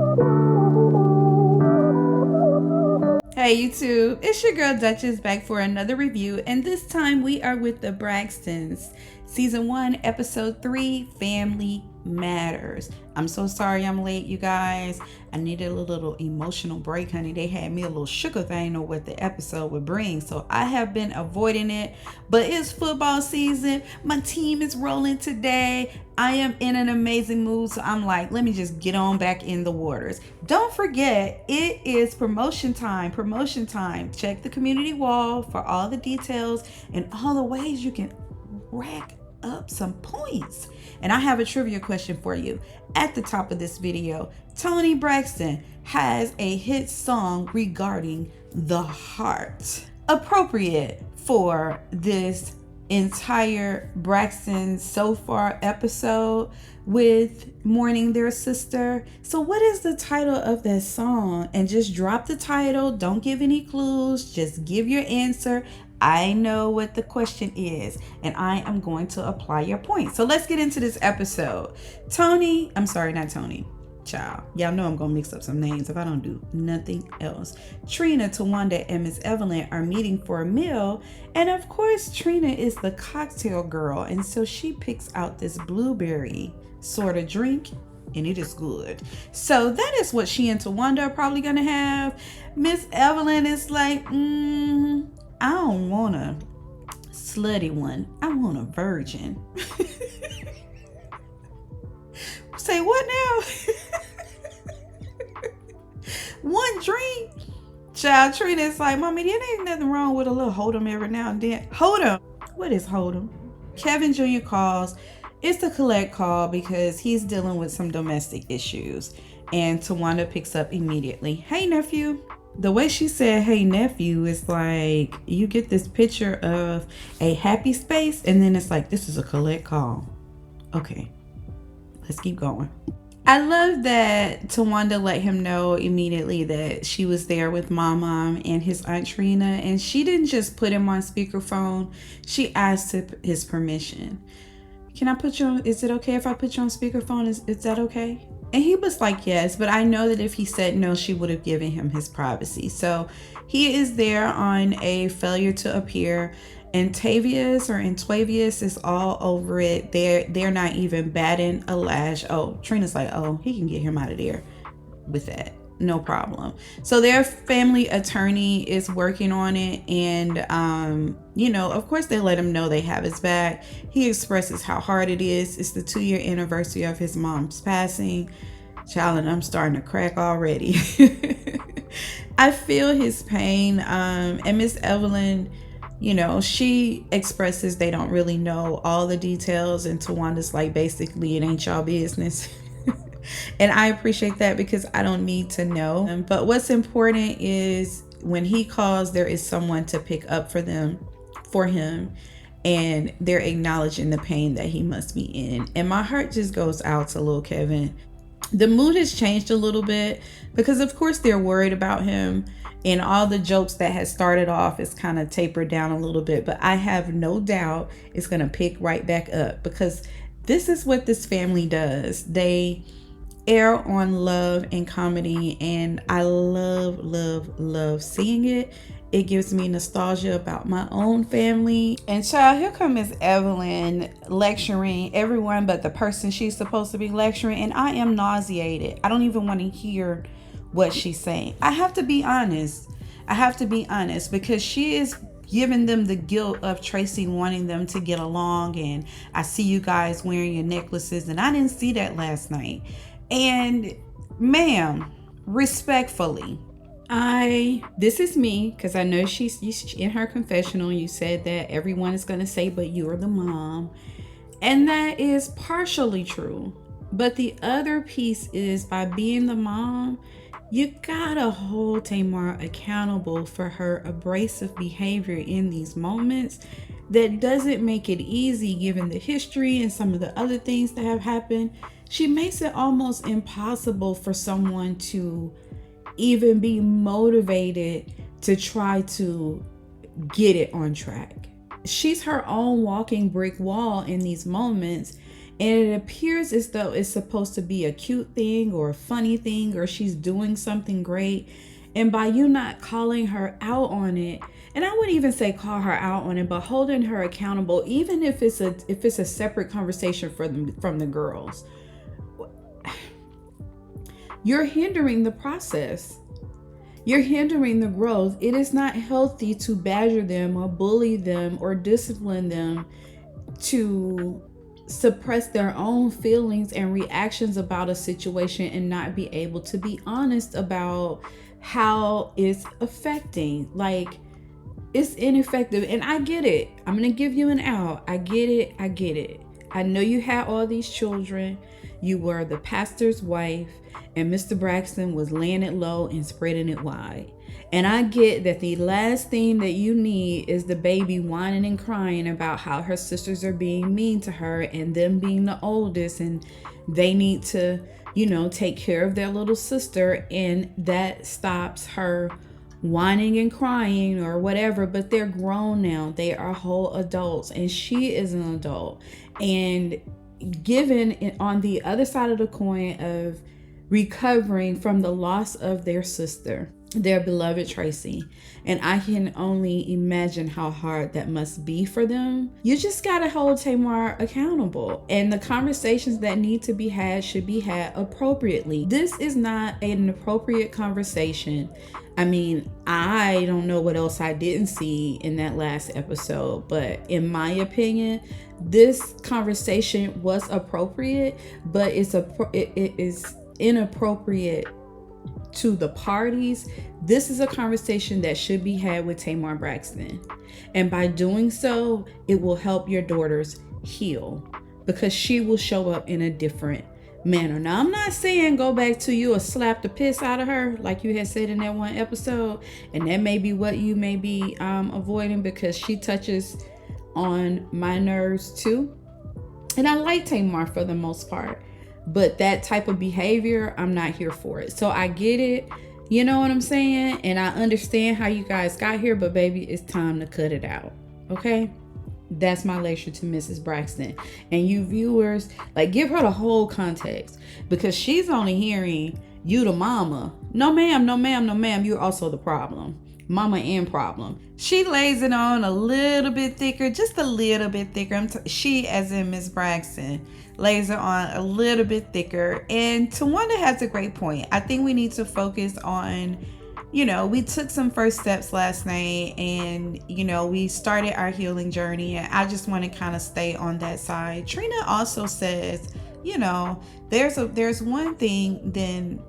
Hey YouTube, it's your girl Duchess back for another review, and this time we are with the Braxtons, Season 1, Episode 3, Family Matters. I'm so sorry I'm late, you guys. I needed a little emotional break, honey. They had me a little sugar thing on what the episode would bring, so I have been avoiding it, but it's football season. My team is rolling today. I am in an amazing mood, so I'm like, let me just get on back in the waters. Don't forget, it is promotion time. Promotion time. Check the community wall for all the details and all the ways you can rack up some points. And I have a trivia question for you. At the top of this video, Toni Braxton has a hit song regarding the heart, appropriate for this entire Braxton so far episode with mourning their sister. So what is the title of that song? And just drop the title. Don't give any clues. Just give your answer. I know what the question is, and I am going to apply your points. So let's get into this episode. Toni, I'm sorry, not Toni. Child, y'all know I'm gonna mix up some names if I don't do nothing else. Trina, Tawanda, and Miss Evelyn are meeting for a meal, and of course Trina is the cocktail girl, and so she picks out this blueberry sort of drink, and it is good. So that is what she and Tawanda are probably gonna have. Miss Evelyn is like, I don't want a slutty one. I want a virgin. Say what now? One drink? Child, Trina is like, Mommy, there ain't nothing wrong with a little hold'em every now and then. Hold'em? What is hold'em? Kevin Jr. calls. It's a collect call because he's dealing with some domestic issues. And Tawanda picks up immediately. Hey, nephew. The way she said, hey, nephew, is like, you get this picture of a happy space, and then it's like, this is a collect call. Okay, let's keep going. I love that Tawanda let him know immediately that she was there with Mom and his Aunt Trina, and she didn't just put him on speakerphone. She asked his permission. Can I put you on, is it okay if I put you on speakerphone? Is that okay? And he was like, yes, but I know that if he said no, she would have given him his privacy. So he is there on a failure to appear. Antavius is all over it. They're not even batting a lash. Oh, Trina's like, oh, he can get him out of there with that. No problem. So their family attorney is working on it, and of course they let him know they have his back. He expresses how hard it is. It's the 2-year anniversary of his mom's passing. Child, and I'm starting to crack already. I feel his pain. And Miss Evelyn, she expresses they don't really know all the details, and Tawanda's like, basically, it ain't y'all business. And I appreciate that because I don't need to know. But what's important is when he calls, there is someone to pick up for him, and they're acknowledging the pain that he must be in. And my heart just goes out to Lil Kevin. The mood has changed a little bit because of course they're worried about him, and all the jokes that had started off is kind of tapered down a little bit, but I have no doubt it's going to pick right back up because this is what this family does. They air on love and comedy, and I love seeing it. It gives me nostalgia about my own family. And child, here comes Miss Evelyn lecturing everyone but the person she's supposed to be lecturing, and I am nauseated. I don't even want to hear what she's saying. I have to be honest because she is giving them the guilt of Tracy wanting them to get along, and I see you guys wearing your necklaces, and I didn't see that last night. And ma'am, respectfully, this is me, because I know she's in her confessional, you said that everyone is going to say, but you're the mom. And that is partially true. But the other piece is, by being the mom, you gotta hold Tamar accountable for her abrasive behavior in these moments. That doesn't make it easy given the history and some of the other things that have happened. She makes it almost impossible for someone to even be motivated to try to get it on track. She's her own walking brick wall in these moments, And it appears as though it's supposed to be a cute thing or a funny thing, or she's doing something great. And by you not calling her out on it, and I wouldn't even say call her out on it, but holding her accountable, even if it's a separate conversation from the girls, you're hindering the process. You're hindering the growth. It is not healthy to badger them or bully them or discipline them to suppress their own feelings and reactions about a situation and not be able to be honest about how it's affecting. Like, it's ineffective. And I get it. I'm going to give you an out. I get it. I know you had all these children. You were the pastor's wife, and Mr. Braxton was laying it low and spreading it wide. And I get that the last thing that you need is the baby whining and crying about how her sisters are being mean to her and them being the oldest, and they need to, take care of their little sister, and that stops her whining and crying or whatever. But they're grown now. They are whole adults, and she is an adult. And given on the other side of the coin of recovering from the loss of their sister, their beloved Tracy, and I can only imagine how hard that must be for them. You just gotta hold Tamar accountable, and the conversations that need to be had should be had appropriately. This is not an appropriate conversation. I mean, I don't know what else I didn't see in that last episode, but in my opinion, this conversation was appropriate, but it is inappropriate to the parties. This is a conversation that should be had with Tamar Braxton, and by doing so, it will help your daughters heal, because she will show up in a different manner. Now, I'm not saying go back to you or slap the piss out of her like you had said in that one episode, and that may be what you may be avoiding, because she touches on my nerves too, and I like Tamar for the most part. But that type of behavior, I'm not here for it. So I get it. You know what I'm saying? And I understand how you guys got here, but baby, it's time to cut it out. Okay? That's my lecture to Mrs. Braxton. And you viewers, like, give her the whole context, because she's only hearing you the mama. No ma'am, no ma'am, no ma'am. You're also the problem. Mama and problem. She lays it on a little bit thicker, just a little bit thicker. She, as in Miss Braxton, lays it on a little bit thicker. And Tawanda has a great point. I think we need to focus on, we took some first steps last night, and, we started our healing journey. And I just want to kind of stay on that side. Trina also says, there's one thing then,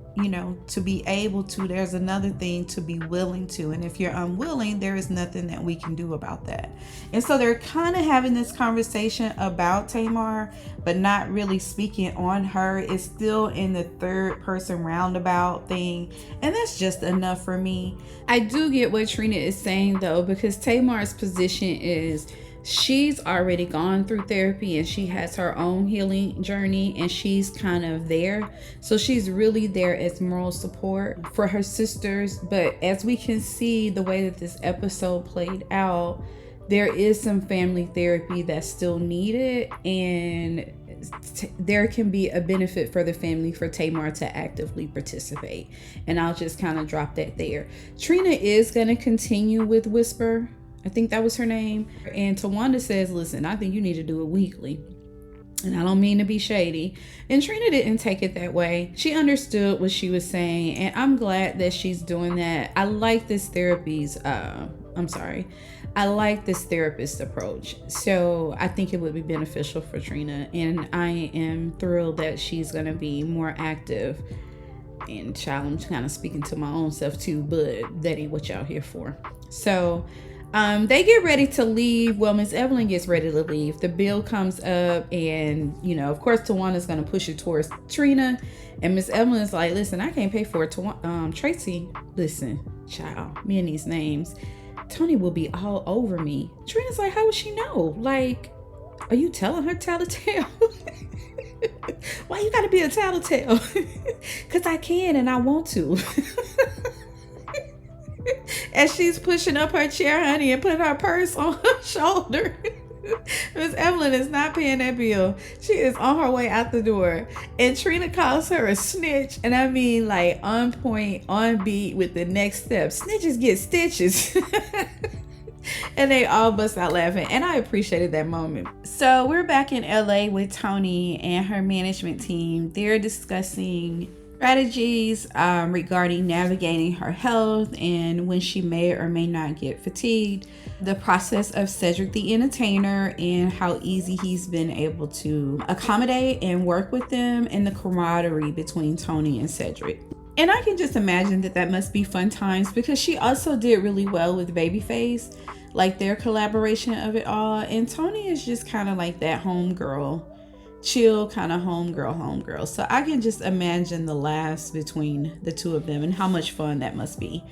to be able to, there's another thing to be willing to. And if you're unwilling, there is nothing that we can do about that. And so they're kind of having this conversation about Tamar, but not really speaking on her. It's still in the third person roundabout thing. And that's just enough for me. I do get what Trina is saying though, because Tamar's position is, she's already gone through therapy and she has her own healing journey, and she's kind of there. So she's really there as moral support for her sisters. But as we can see, the way that this episode played out, there is some family therapy that's still needed, and there can be a benefit for the family for Tamar to actively participate. And I'll just kind of drop that there. Trina is going to continue with Whisper. I think that was her name. And Tawanda says, listen, I think you need to do it weekly. And I don't mean to be shady. And Trina didn't take it that way. She understood what she was saying. And I'm glad that she's doing that. I like this therapist approach. So I think it would be beneficial for Trina. And I am thrilled that she's going to be more active. And child, I'm kind of speaking to my own self too, but that ain't what y'all here for. So they get ready to leave. Well, Miss Evelyn gets ready to leave. The bill comes up, and of course Tawanda's gonna push it towards Trina, and Miss Evelyn is like, listen, I can't pay for it. Tracy, listen, child, me and these names, Tony will be all over me. Trina's like, how would she know? Like, are you telling her tattletale? Why you gotta be a tattletale? Because I can and I want to. As she's pushing up her chair, honey, and putting her purse on her shoulder. Miss Evelyn is not paying that bill. She is on her way out the door. And Trina calls her a snitch. And I mean, like, on point, on beat with the next step. Snitches get stitches. And they all bust out laughing. And I appreciated that moment. So we're back in LA with Toni and her management team. They're discussing strategies regarding navigating her health and when she may or may not get fatigued, the process of Cedric the entertainer and how easy he's been able to accommodate and work with them, and the camaraderie between Toni and Cedric. And I can just imagine that must be fun times, because she also did really well with Babyface, like their collaboration of it all. And Toni is just kind of like that homegirl, chill kind of homegirl. So I can just imagine the laughs between the two of them and how much fun that must be.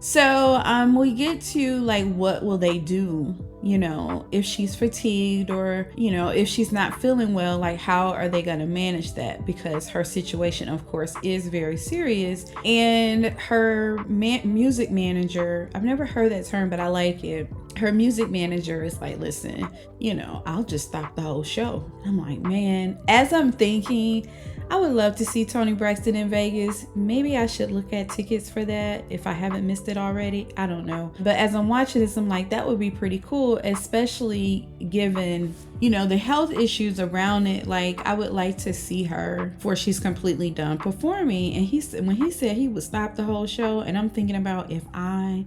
So we get to like, what will they do, you know, if she's fatigued, or, you know, if she's not feeling well, like how are they going to manage that? Because her situation, of course, is very serious. And her music manager, I've never heard that term, but I like it. Her music manager is like, listen, you know, I'll just stop the whole show. I'm like, man, as I'm thinking, I would love to see Toni Braxton in Vegas. Maybe I should look at tickets for that if I haven't missed it already. I don't know. But as I'm watching this, I'm like, that would be pretty cool, especially given, you know, the health issues around it. Like, I would like to see her before she's completely done performing. And he said, when he said he would stop the whole show, and I'm thinking about, if I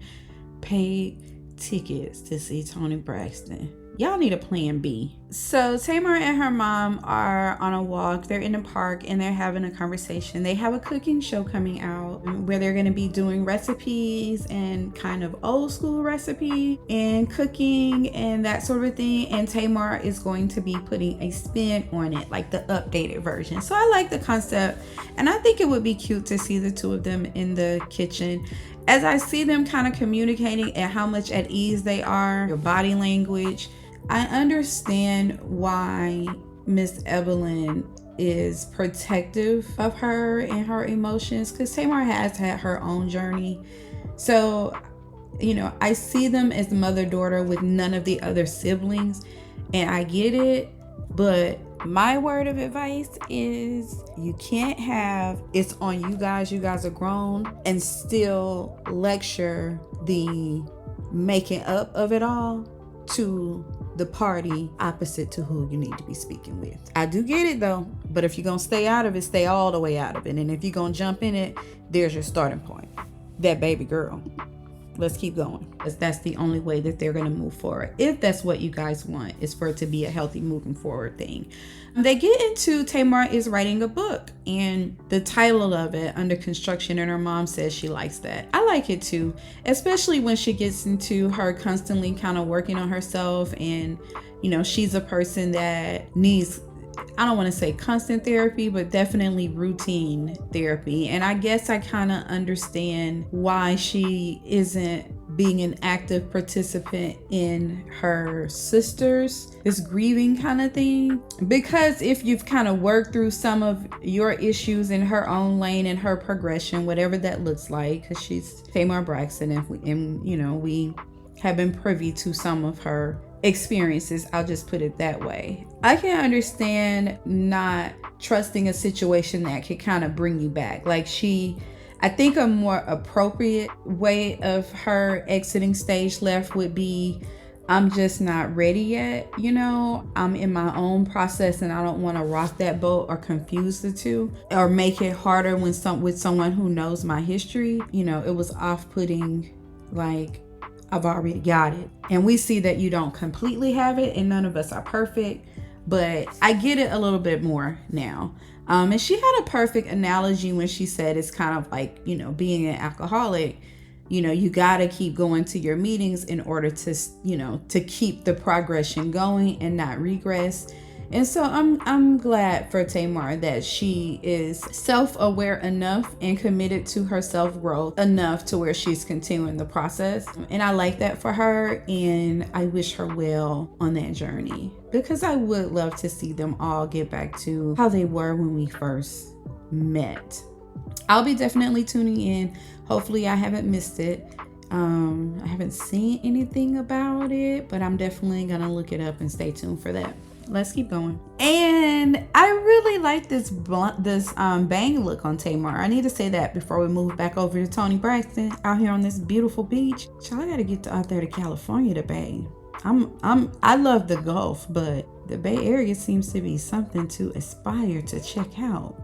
paid tickets to see Toni Braxton, y'all need a plan B. So Tamar and her mom are on a walk. They're in the park and they're having a conversation. They have a cooking show coming out where they're going to be doing recipes and kind of old school recipe and cooking and that sort of thing. And Tamar is going to be putting a spin on it, like the updated version. So I like the concept, and I think it would be cute to see the two of them in the kitchen. As I see them kind of communicating and how much at ease they are, your body language, I understand why Miss Evelyn is protective of her and her emotions, because Tamar has had her own journey. So, you know, I see them as mother-daughter with none of the other siblings, and I get it, but my word of advice is you can't have it's on you guys are grown, and still lecture the making up of it all to the party opposite to who you need to be speaking with. I do get it though, but if you're gonna stay out of it, stay all the way out of it. And if you're gonna jump in it, there's your starting point. That baby girl. Let's keep going, because that's the only way that they're going to move forward. If that's what you guys want, is for it to be a healthy moving forward thing. They get into Tamar is writing a book, and the title of it, Under Construction, and her mom says she likes that. I like it too, especially when she gets into her constantly kind of working on herself. And, you know, she's a person that needs, I don't want to say constant therapy, but definitely routine therapy. And I guess I kind of understand why she isn't being an active participant in her sister's, this grieving kind of thing. Because if you've kind of worked through some of your issues in her own lane and her progression, whatever that looks like, because she's Tamar Braxton, and you know, we have been privy to some of her experiences, I'll just put it that way. I can understand not trusting a situation that could kind of bring you back. Like I think a more appropriate way of her exiting stage left would be, I'm just not ready yet. You know, I'm in my own process and I don't want to rock that boat or confuse the two or make it harder with someone who knows my history. You know, it was off-putting, like, I've already got it. And we see that you don't completely have it, and none of us are perfect, but I get it a little bit more now. And she had a perfect analogy when she said it's kind of like, you know, being an alcoholic. You know, you got to keep going to your meetings in order to, you know, to keep the progression going and not regress. And so I'm glad for Tamar that she is self-aware enough and committed to her self-growth enough to where she's continuing the process. And I like that for her, and I wish her well on that journey, because I would love to see them all get back to how they were when we first met. I'll be definitely tuning in. Hopefully I haven't missed it. I haven't seen anything about it, but I'm definitely gonna look it up and stay tuned for that. Let's keep going. And I really like this bang look on Tamar. I need to say that before we move back over to Toni Braxton out here on this beautiful beach. Y'all gotta get out there to California to bang. I love the Gulf, but the Bay Area seems to be something to aspire to check out.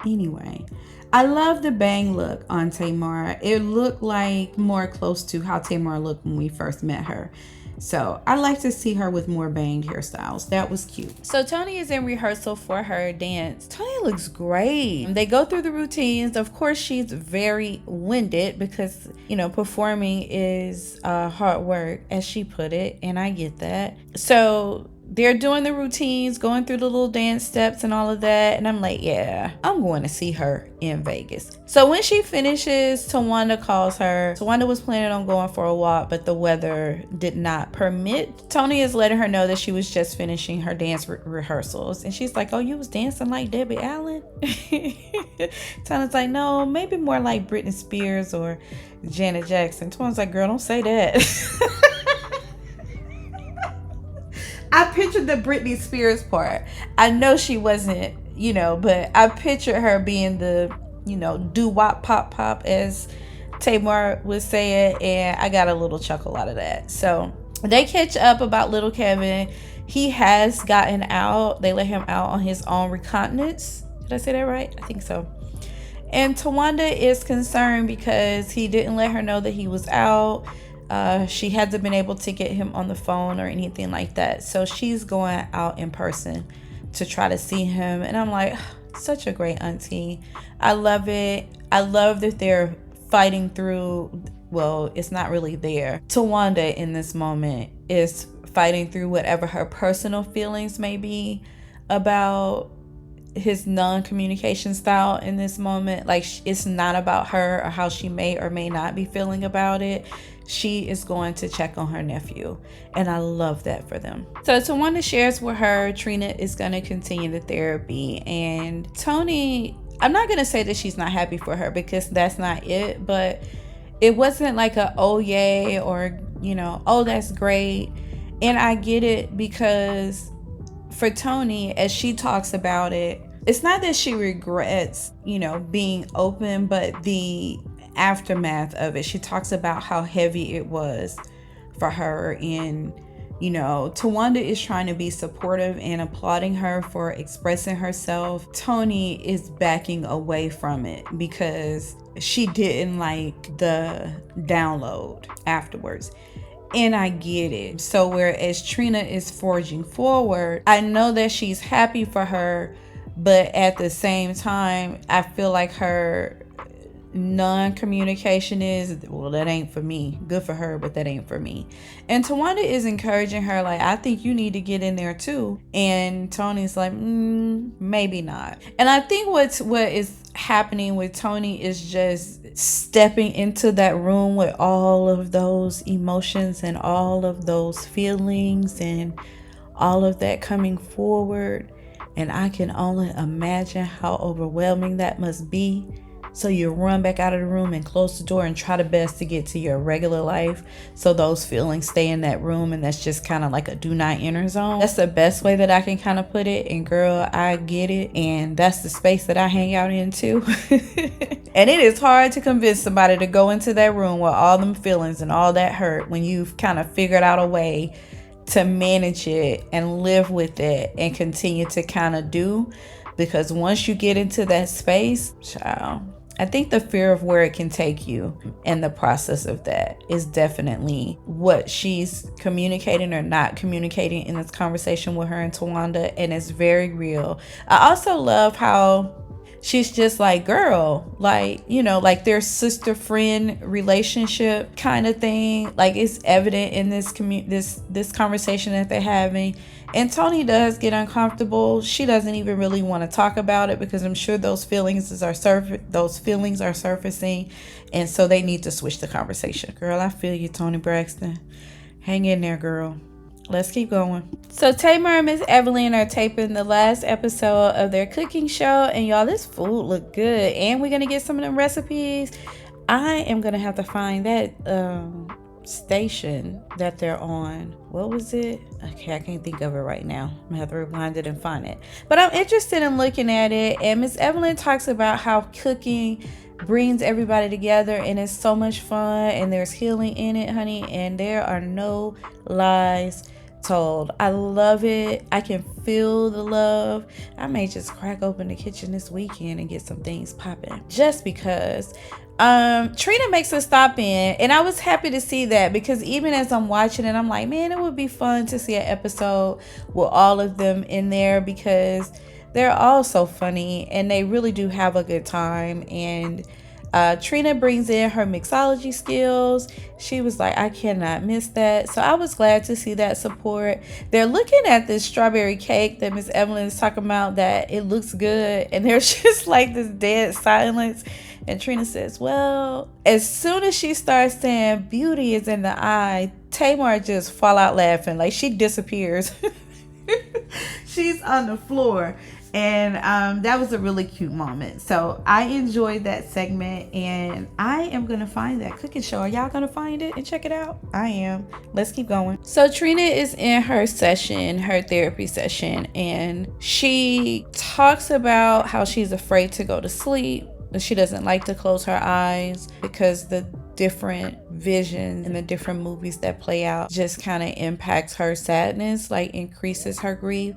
Anyway, I love the bang look on Tamar. It looked like more close to how Tamar looked when we first met her. So I like to see her with more banged hairstyles. That was cute. So Toni is in rehearsal for her dance. Toni looks great. They go through the routines. Of course, she's very winded because, you know, performing is hard work, as she put it, and I get that. So they're doing the routines, going through the little dance steps and all of that. And I'm like, yeah, I'm going to see her in Vegas. So when she finishes, Towanda calls her. Towanda was planning on going for a walk, but the weather did not permit. Toni is letting her know that she was just finishing her dance rehearsals. And she's like, oh, you was dancing like Debbie Allen? Towanda's like, no, maybe more like Britney Spears or Janet Jackson. Towanda's like, girl, don't say that. I pictured the Britney Spears part. I know she wasn't, you know, but I pictured her being the, you know, doo-wop pop pop, as Tamar was saying, and I got a little chuckle out of that. So they catch up about Lil Kevin. He has gotten out. They let him out on his own recognizance. Did I say that right? I think so. And Towanda is concerned because he didn't let her know that he was out. She hasn't been able to get him on the phone or anything like that. So she's going out in person to try to see him. And I'm like, such a great auntie. I love it. I love that they're fighting through, well, it's not really there. Towanda in this moment is fighting through whatever her personal feelings may be about his non-communication style in this moment. Like, it's not about her or how she may or may not be feeling about it. She is going to check on her nephew, and I love that for them. So Towanda shares with her Trina is going to continue the therapy, and Toni, I'm not going to say that she's not happy for her, because that's not it, but it wasn't like a oh yay or, you know, oh that's great. And I get it, because for Toni, as she talks about it, it's not that she regrets, you know, being open, but the aftermath of it. She talks about how heavy it was for her, and, you know, Towanda is trying to be supportive and applauding her for expressing herself. Toni is backing away from it because she didn't like the download afterwards. And I get it. So whereas Trina is forging forward, I know that she's happy for her, but at the same time, I feel like her non-communication is, well, that ain't for me. Good for her, but that ain't for me. And Towanda is encouraging her, like, I think you need to get in there too. And Toni's like, maybe not. And I think what is happening with Toni is just stepping into that room with all of those emotions and all of those feelings and all of that coming forward. And I can only imagine how overwhelming that must be. So you run back out of the room and close the door and try the best to get to your regular life, so those feelings stay in that room, and that's just kind of like a do not enter zone. That's the best way that I can kind of put it. And girl, I get it, and that's the space that I hang out in too. And it is hard to convince somebody to go into that room with all them feelings and all that hurt when you've kind of figured out a way to manage it and live with it and continue to kind of do. Because once you get into that space, child, I think the fear of where it can take you and the process of that is definitely what she's communicating or not communicating in this conversation with her and Towanda, and it's very real. I also love how she's just like, girl, like, you know, like their sister friend relationship kind of thing. Like, it's evident in this conversation that they're having. And Toni does get uncomfortable. She doesn't even really want to talk about it, because I'm sure those feelings are surfacing, and so they need to switch the conversation. Girl, I feel you, Toni Braxton. Hang in there, girl. Let's keep going. So Tamar and Miss Evelyn are taping the last episode of their cooking show, and y'all, this food look good, and we're gonna get some of them recipes. I am gonna have to find that station that they're on. What was it? Okay, I can't think of it right now. I'm gonna have to rewind it and find it. But I'm interested in looking at it. And Miss Evelyn talks about how cooking brings everybody together and it's so much fun and there's healing in it, honey, and there are no lies told. I love it. I can feel the love. I may just crack open the kitchen this weekend and get some things popping just because. Trina makes a stop in, and I was happy to see that, because even as I'm watching it, I'm like, man, it would be fun to see an episode with all of them in there, because they're all so funny and they really do have a good time. And Trina brings in her mixology skills. She was like, I cannot miss that. So I was glad to see that support. They're looking at this strawberry cake that Miss Evelyn is talking about, that it looks good, and there's just like this dead silence. And Trina says, well, as soon as she starts saying beauty is in the eye, Tamar just fall out laughing. Like, she disappears. She's on the floor. And that was a really cute moment. So I enjoyed that segment, and I am going to find that cooking show. Are y'all going to find it and check it out? I am. Let's keep going. So Trina is in her session, her therapy session, and she talks about how she's afraid to go to sleep. She doesn't like to close her eyes because the different visions and the different movies that play out just kind of impacts her sadness, like increases her grief.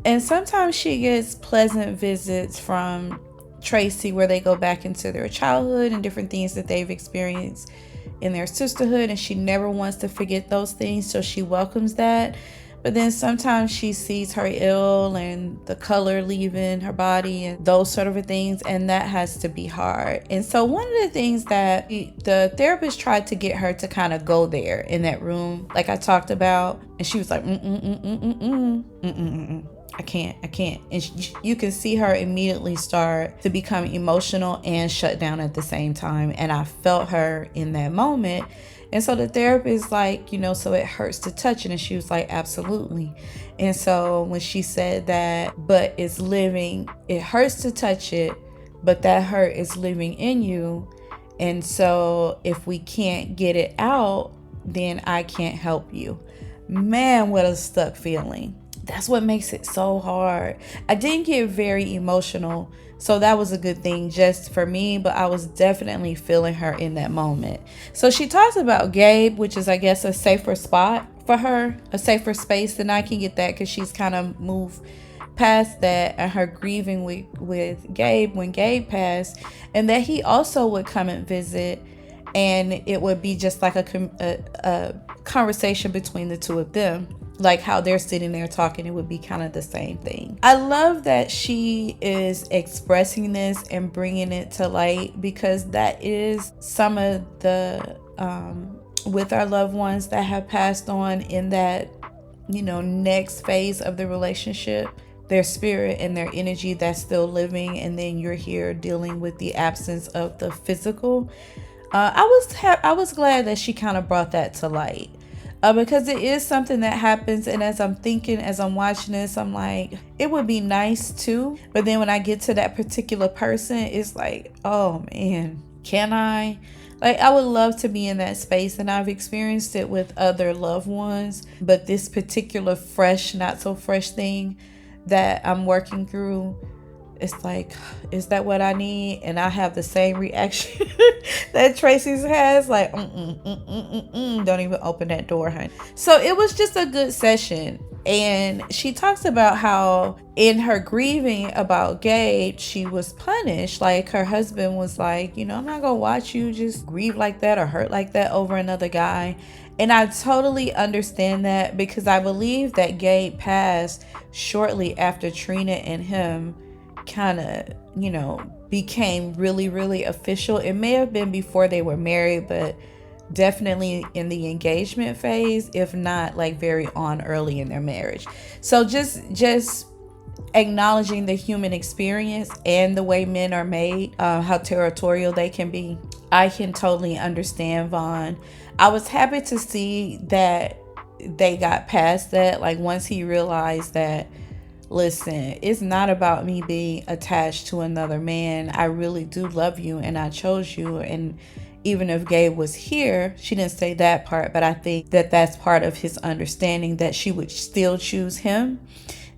And sometimes she gets pleasant visits from Tracy where they go back into their childhood and different things that they've experienced in their sisterhood, and she never wants to forget those things, so she welcomes that. But then sometimes she sees her ill and the color leaving her body and those sort of things, and that has to be hard. And so one of the things that the therapist tried to get her to kind of go there in that room, like I talked about, and she was like, I can't. And you can see her immediately start to become emotional and shut down at the same time. And I felt her in that moment. And so the therapist like, so it hurts to touch it. And she was like, absolutely. And so when she said that, but it's living, it hurts to touch it, but that hurt is living in you. And so if we can't get it out, then I can't help you. Man, what a stuck feeling. That's what makes it so hard. I didn't get very emotional, so that was a good thing just for me, but I was definitely feeling her in that moment. So she talks about Gabe, which is, I guess, a safer spot for her, a safer space, and I can get that because she's kind of moved past that and her grieving with Gabe when Gabe passed, and that he also would come and visit, and it would be just like a conversation between the two of them. Like how they're sitting there talking, it would be kind of the same thing. I love that she is expressing this and bringing it to light, because that is some of the with our loved ones that have passed on in that next phase of the relationship, their spirit and their energy that's still living, and then you're here dealing with the absence of the physical. I was glad that she kind of brought that to light. Because it is something that happens, and as I'm watching this, I'm like, it would be nice too, but then when I get to that particular person, it's like, oh man, can I? Like, I would love to be in that space, and I've experienced it with other loved ones, but this particular fresh, not so fresh thing that I'm working through, it's like, is that what I need? And I have the same reaction that Tracy's has, like, don't even open that door, honey. So it was just a good session. And she talks about how in her grieving about Gabe, she was punished. Like, her husband was like, I'm not gonna watch you just grieve like that or hurt like that over another guy. And I totally understand that, because I believe that Gabe passed shortly after Trina and him kind of became really, really official. It may have been before they were married, but definitely in the engagement phase, if not like very early in their marriage. So just acknowledging the human experience and the way men are made, how territorial they can be. I can totally understand Vaughn. I was happy to see that they got past that. Like, once he realized that, listen, it's not about me being attached to another man. I really do love you, and I chose you, and even if Gabe was here. She didn't say that part, but I think that that's part of his understanding that she would still choose him.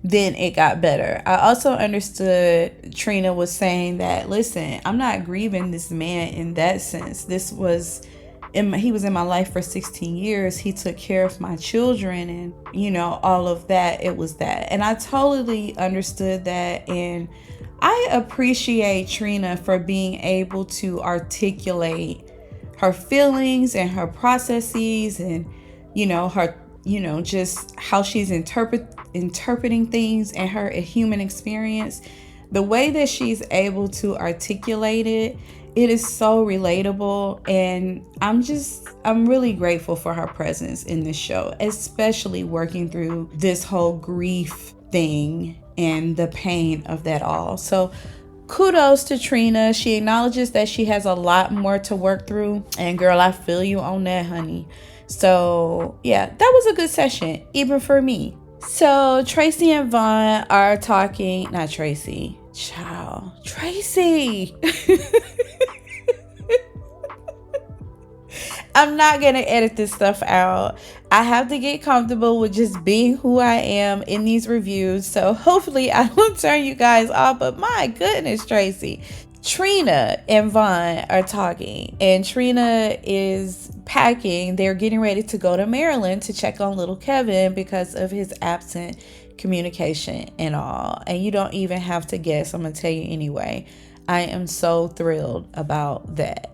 Then it got better. I also understood Trina was saying that, listen, I'm not grieving this man in that sense. He was in my life for 16 years. He took care of my children and, all of that. It was that. And I totally understood that. And I appreciate Trina for being able to articulate her feelings and her processes and, her, just how she's interpreting things and her human experience. The way that she's able to articulate it, it is so relatable, and I'm really grateful for her presence in this show, especially working through this whole grief thing and the pain of that all. So kudos to Trina. She acknowledges that she has a lot more to work through, and girl, I feel you on that, honey. So yeah, that was a good session, even for me. So Tracy and Vaughn are talking, not Tracy, child, Tracy. I'm not going to edit this stuff out. I have to get comfortable with just being who I am in these reviews. So hopefully I don't turn you guys off. But my goodness, Tracy. Trina and Vaughn are talking. And Trina is packing. They're getting ready to go to Maryland to check on Lil Kevin because of his absent communication and all. And you don't even have to guess. I'm going to tell you anyway. I am so thrilled about that.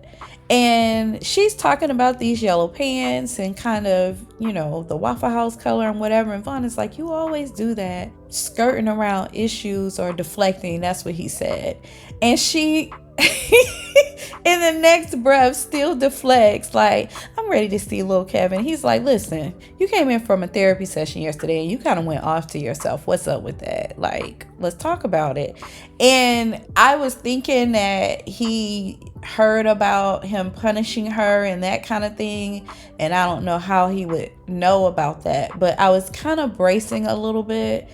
And she's talking about these yellow pants and kind of, the Waffle House color and whatever. And Vaughn is like, you always do that. Skirting around issues or deflecting. That's what he said. And she, in the next breath, still deflects. Like, I'm ready to see Lil Kevin. He's like, listen, you came in from a therapy session yesterday and you kind of went off to yourself. What's up with that? Like, let's talk about it. And I was thinking that he heard about him punishing her and that kind of thing, and I don't know how he would know about that, but I was kind of bracing a little bit.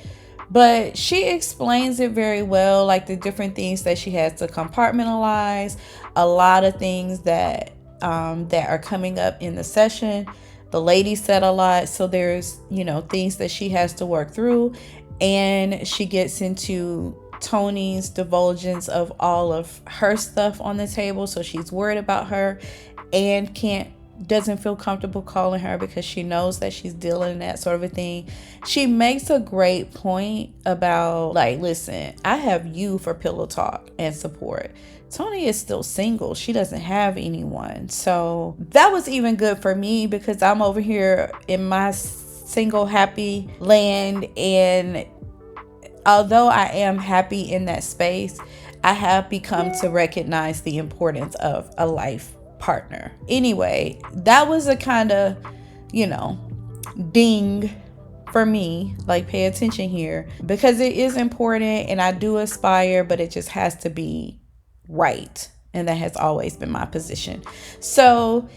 But she explains it very well, like the different things that she has to compartmentalize, a lot of things that are coming up in the session. The lady said a lot, so there's things that she has to work through, and she gets into Tony's divulgence of all of her stuff on the table. So she's worried about her and doesn't feel comfortable calling her because she knows that she's dealing in that sort of a thing. She makes a great point about, like, listen, I have you for pillow talk and support. Tony is still single. She doesn't have anyone. So that was even good for me because I'm over here in my single happy land, and although I am happy in that space, I have become to recognize the importance of a life partner. Anyway, that was a kind of, ding for me, like pay attention here, because it is important and I do aspire, but it just has to be right. And that has always been my position. So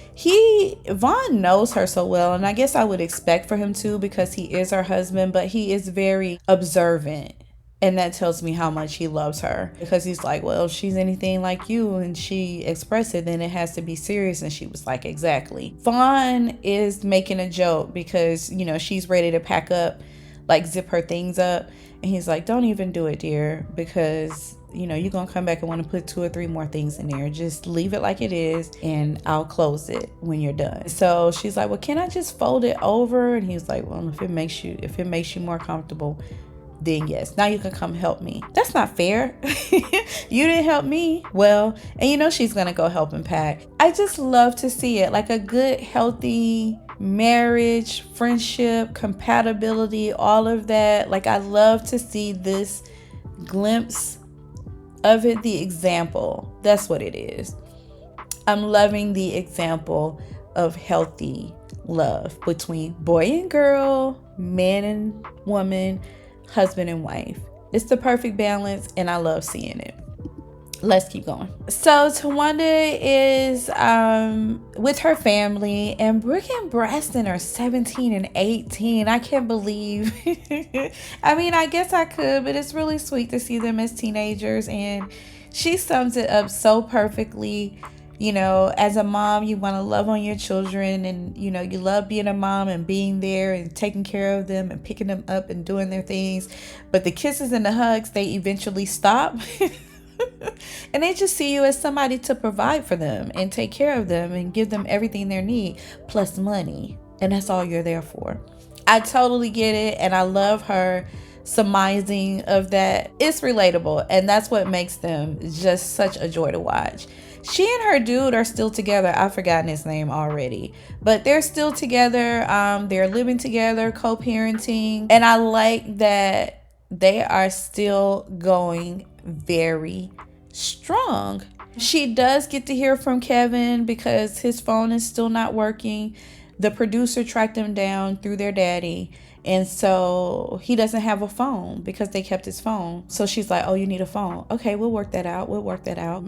Vaughn knows her so well, and I guess I would expect for him to because he is her husband, but he is very observant. And that tells me how much he loves her, because he's like, well, if she's anything like you and she expressed it, then it has to be serious. And she was like, exactly. Vaughn is making a joke because, she's ready to pack up, like zip her things up. And he's like, don't even do it, dear, because you're going to come back and want to put 2 or 3 more things in there. Just leave it like it is and I'll close it when you're done. So she's like, well, can I just fold it over? And he's like, well, if it makes you more comfortable, then yes, now you can come help me. That's not fair. You didn't help me. Well, and she's going to go help him pack. I just love to see it, like a good, healthy marriage, friendship, compatibility, all of that. Like, I love to see this glimpse of it, the example. That's what it is. I'm loving the example of healthy love between boy and girl, man and woman, husband and wife. It's the perfect balance, and I love seeing it. Let's keep going. So Tawanda is with her family, and Brooke and Braxton are 17 and 18. I can't believe. I mean, I guess I could, but it's really sweet to see them as teenagers, and she sums it up so perfectly. You know, as a mom, you want to love on your children, and you know, you love being a mom and being there and taking care of them and picking them up and doing their things. But the kisses and the hugs, they eventually stop. And they just see you as somebody to provide for them and take care of them and give them everything they need, plus money. And that's all you're there for. I totally get it. And I love her surmising of that. It's relatable. And that's what makes them just such a joy to watch. She and her dude are still together. I've forgotten his name already. But they're still together. They're living together, co-parenting. And I like that they are still going very strong. She does get to hear from Kevin because his phone is still not working. The producer tracked him down through their daddy, and so he doesn't have a phone because they kept his phone. So she's like, oh, you need a phone? Okay, we'll work that out.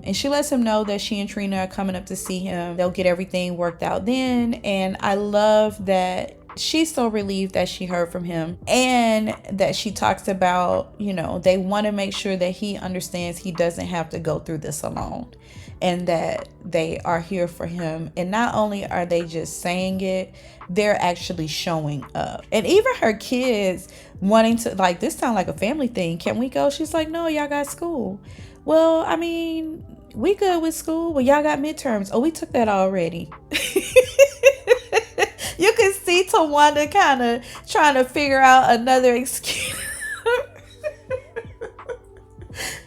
And she lets him know that she and Trina are coming up to see him. They'll get everything worked out then. And I love that she's so relieved that she heard from him, and that she talks about, you know, they want to make sure that he understands he doesn't have to go through this alone, and that they are here for him. And not only are they just saying it, they're actually showing up. And even her kids wanting to, like, this sounds like a family thing. Can we go? She's like, no, y'all got school. Well, I mean, we good with school. Well, y'all got midterms. Oh, we took that already. You can see Tawanda kind of trying to figure out another excuse.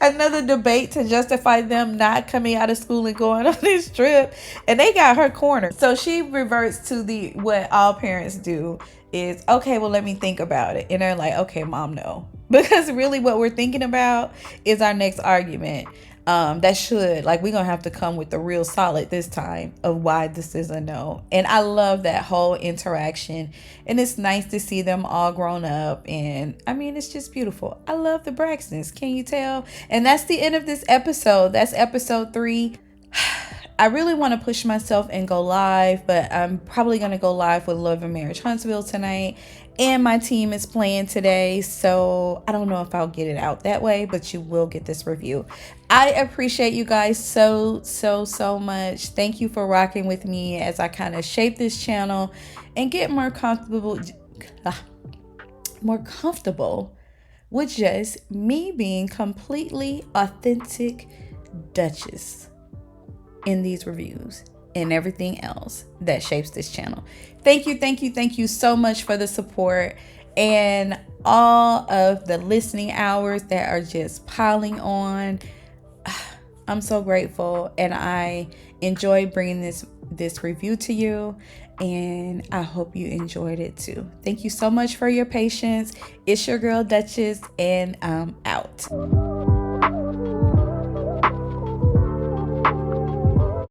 Another debate to justify them not coming out of school and going on this trip. And they got her cornered. So she reverts to what all parents do is, okay, well, let me think about it. And they're like, okay, mom, no. Because really what we're thinking about is our next argument. That should, like, we're gonna have to come with the real solid this time of why this is a no. And I love that whole interaction, and it's nice to see them all grown up. And I mean, it's just beautiful. I love the Braxtons, can you tell? And that's the end of this episode. That's episode 3. I really want to push myself and go live, but I'm probably going to go live with Love and Marriage Huntsville tonight. And my team is playing today, so I don't know if I'll get it out that way, but you will get this review. I appreciate you guys so much. Thank you for rocking with me as I kind of shape this channel and get more comfortable with just me being completely authentic Duchess in these reviews and everything else that shapes this channel. Thank you so much for the support and all of the listening hours that are just piling on. I'm so grateful, and I enjoy bringing this review to you, and I hope you enjoyed it too. Thank you so much for your patience. It's your girl Duchess, and I'm out.